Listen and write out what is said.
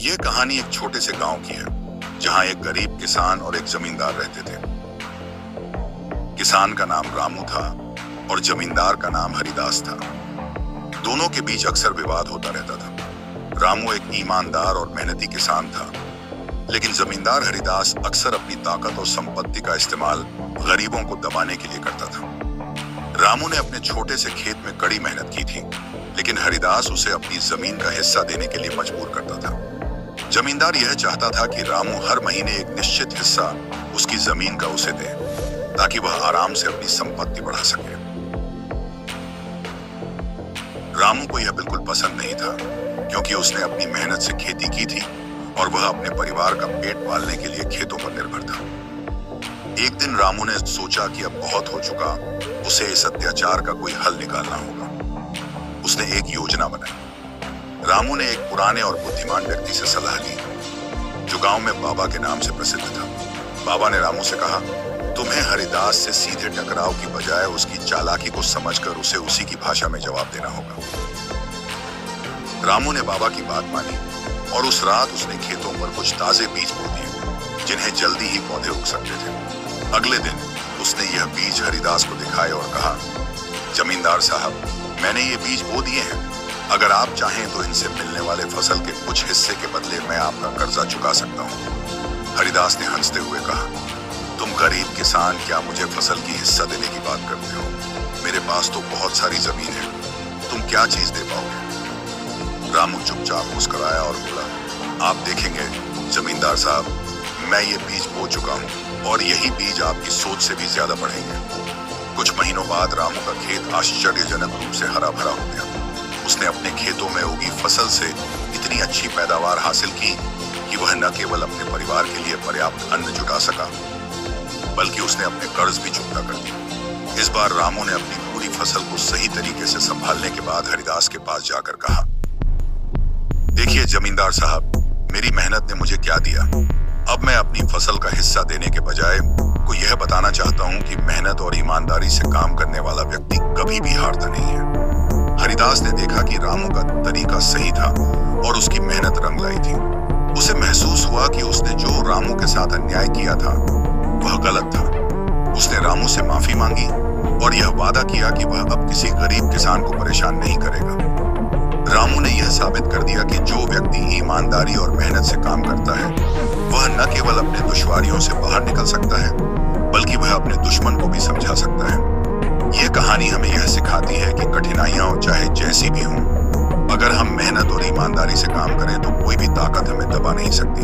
ये कहानी एक छोटे से गांव की है जहां एक गरीब किसान और एक जमींदार रहते थे। किसान का नाम रामू था और जमींदार का नाम हरिदास था। दोनों के बीच अक्सर विवाद होता रहता था। रामू एक ईमानदार और मेहनती किसान था, लेकिन जमींदार हरिदास अक्सर अपनी ताकत और संपत्ति का इस्तेमाल गरीबों को दबाने के लिए करता था। रामू ने अपने छोटे से खेत में कड़ी मेहनत की थी, लेकिन हरिदास उसे अपनी जमीन का हिस्सा देने के लिए मजबूर करता था। जमींदार यह चाहता था कि रामू हर महीने एक निश्चित हिस्सा उसकी जमीन का उसे दे, ताकि वह आराम से अपनी संपत्ति बढ़ा सके। रामू को यह बिल्कुल पसंद नहीं था, क्योंकि उसने अपनी मेहनत से खेती की थी और वह अपने परिवार का पेट पालने के लिए खेतों पर निर्भर था। एक दिन रामू ने सोचा कि अब बहुत हो चुका, उसे इस अत्याचार का कोई हल निकालना होगा। उसने एक योजना बनाई। रामू ने एक पुराने और बुद्धिमान व्यक्ति से सलाह ली, जो गांव में बाबा के नाम से प्रसिद्ध था। बाबा ने रामू से कहा, तुम्हें हरिदास से सीधे टकराव की बजाय उसकी चालाकी को समझकर उसे उसी की भाषा में जवाब देना होगा। रामू ने बाबा की बात मानी और उस रात उसने खेतों पर कुछ ताजे बीज बो दिए, जिन्हें जल्दी ही पौधे उग सकते थे। अगले दिन उसने यह बीज हरिदास को दिखाए और कहा, जमींदार साहब, मैंने ये बीज बो दिए हैं। अगर आप चाहें तो इनसे मिलने वाले फसल के कुछ हिस्से के बदले मैं आपका कर्जा चुका सकता हूँ। हरिदास ने हंसते हुए कहा, तुम गरीब किसान क्या मुझे फसल की हिस्सा देने की बात करते हो? मेरे पास तो बहुत सारी जमीन है, तुम क्या चीज दे पाओगे? रामू चुपचाप मुस्कुराया और बोला, आप देखेंगे जमींदार साहब, मैं ये बीज बो चुका हूँ और यही बीज आपकी सोच से भी ज्यादा बढ़ेंगे। कुछ महीनों बाद रामू का खेत आश्चर्यजनक रूप से हरा भरा हो गया। उसने अपने खेतों में उगी फसल से इतनी अच्छी पैदावार हासिल की कि वह न केवल अपने परिवार के लिए पर्याप्त अन्न जुटा सका, बल्कि उसने अपने कर्ज भी चुकता कर दिए। इस बार रामू ने अपनी पूरी फसल को सही तरीके से संभालने के बाद हरिदास के पास जाकर कहा, देखिए जमींदार साहब, मेरी मेहनत ने मुझे क्या दिया। अब मैं अपनी फसल का हिस्सा देने के बजाय को यह बताना चाहता हूँ कि मेहनत और ईमानदारी से काम करने वाला व्यक्ति कभी भी हारता नहीं है। हरिदास ने देखा कि रामू का तरीका सही था और उसकी मेहनत रंग लाई थी। उसे महसूस हुआ कि उसने जो रामू के साथ अन्याय किया था वह गलत था। उसने रामू से माफी मांगी और यह वादा किया कि वह अब किसी गरीब किसान को परेशान नहीं करेगा। रामू ने यह साबित कर दिया कि जो व्यक्ति ईमानदारी और मेहनत से काम करता है, वह न केवल अपने दुश्वारियों से बाहर निकल सकता है, बल्कि वह अपने दुश्मन को भी समझा सकता है। यह कहानी हमें यह सिखाती है कि कठिनाइयां चाहे जैसी भी हों, अगर हम मेहनत और ईमानदारी से काम करें तो कोई भी ताकत हमें दबा नहीं सकती।